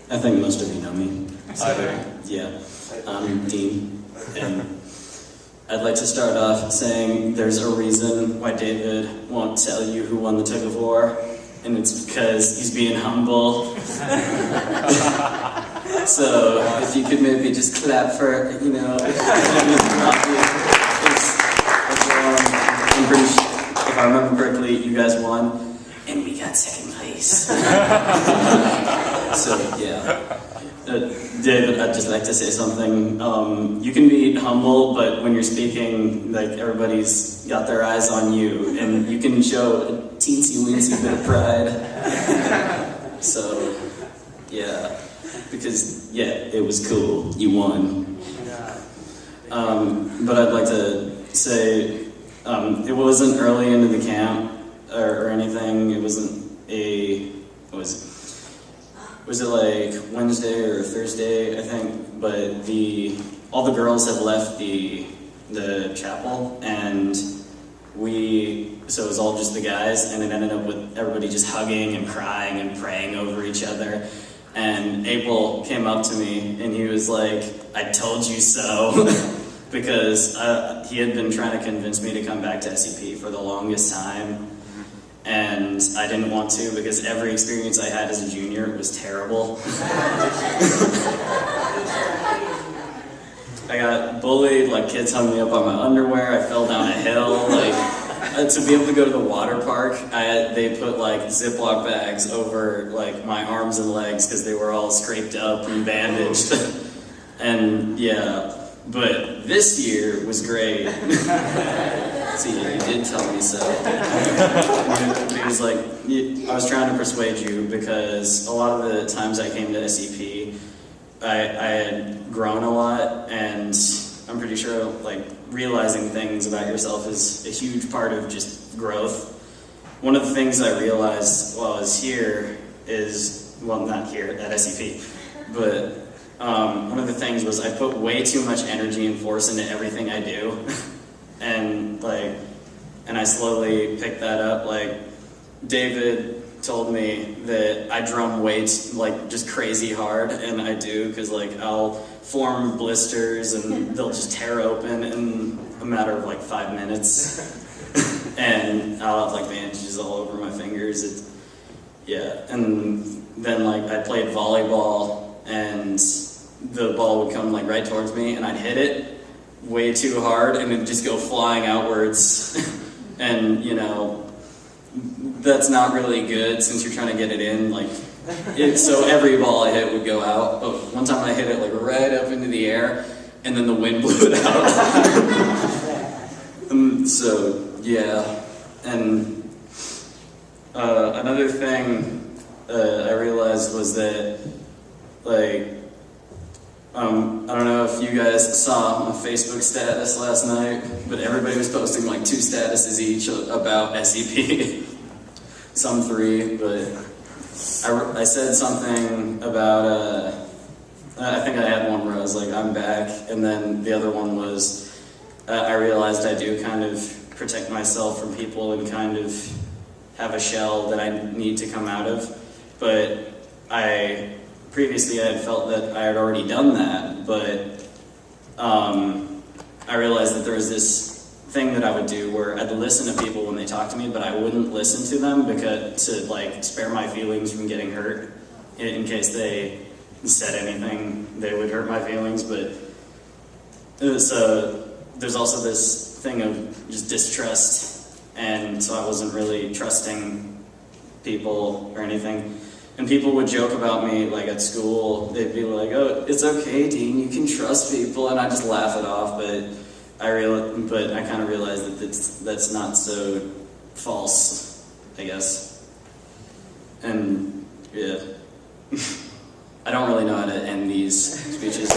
I think most of you know me. I do. Yeah, I'm Dean, and I'd like to start off saying there's a reason why David won't tell you who won the tug of war, and it's because he's being humble. So if you could maybe just clap for, I'm pretty sure, if I remember correctly, you guys won, and we got second place. So yeah. David, I'd just like to say something. You can be humble, but when you're speaking, like, everybody's got their eyes on you, and you can show a teensy-weensy bit of pride. So, yeah, because, yeah, it was cool. You won. But I'd like to say, it wasn't early into the camp or anything. It wasn't was it like Wednesday or Thursday, I think, but all the girls had left the chapel, and so it was all just the guys, and it ended up with everybody just hugging and crying and praying over each other. And Abel came up to me and he was like, "I told you so," because he had been trying to convince me to come back to SEP for the longest time. And I didn't want to because every experience I had as a junior was terrible. I got bullied, like kids hung me up on my underwear, I fell down a hill, to be able to go to the water park, they put like Ziploc bags over like my arms and legs because they were all scraped up and bandaged. And yeah, but this year was great. See, you did tell me so. It was like, I was trying to persuade you because a lot of the times I came to SEP, I had grown a lot, and I'm pretty sure like realizing things about yourself is a huge part of just growth. One of the things I realized while I was here is, well, not here at SEP, but one of the things was I put way too much energy and force into everything I do. And I slowly picked that up. Like, David told me that I drum weights like just crazy hard, and I do, because like I'll form blisters and they'll just tear open in a matter of like 5 minutes. And I'll have like bandages all over my fingers. And then like I played volleyball, and the ball would come like right towards me, and I'd hit it way too hard and it'd just go flying outwards. And that's not really good since you're trying to get it in, so every ball I hit would go out. But one time I hit it like right up into the air, and then the wind blew it out. So yeah. And another thing I realized was that I don't know if you guys saw my Facebook status last night, but everybody was posting like 2 statuses each about SEP. Some 3, but I said something about, I think I had one where I was like, I'm back, and then the other one was, I realized I do kind of protect myself from people and kind of have a shell that I need to come out of, but previously I had felt that I had already done that, but I realized that there was this thing that I would do where I'd listen to people when they talk to me, but I wouldn't listen to them to like spare my feelings from getting hurt in case they said anything they would hurt my feelings. But so there's also this thing of just distrust, and so I wasn't really trusting people or anything. And people would joke about me, like at school, they'd be like, "Oh, it's okay, Dean, you can trust people," and I just laugh it off. But I kind of realized that that's not so false, I guess. And yeah, I don't really know how to end these speeches.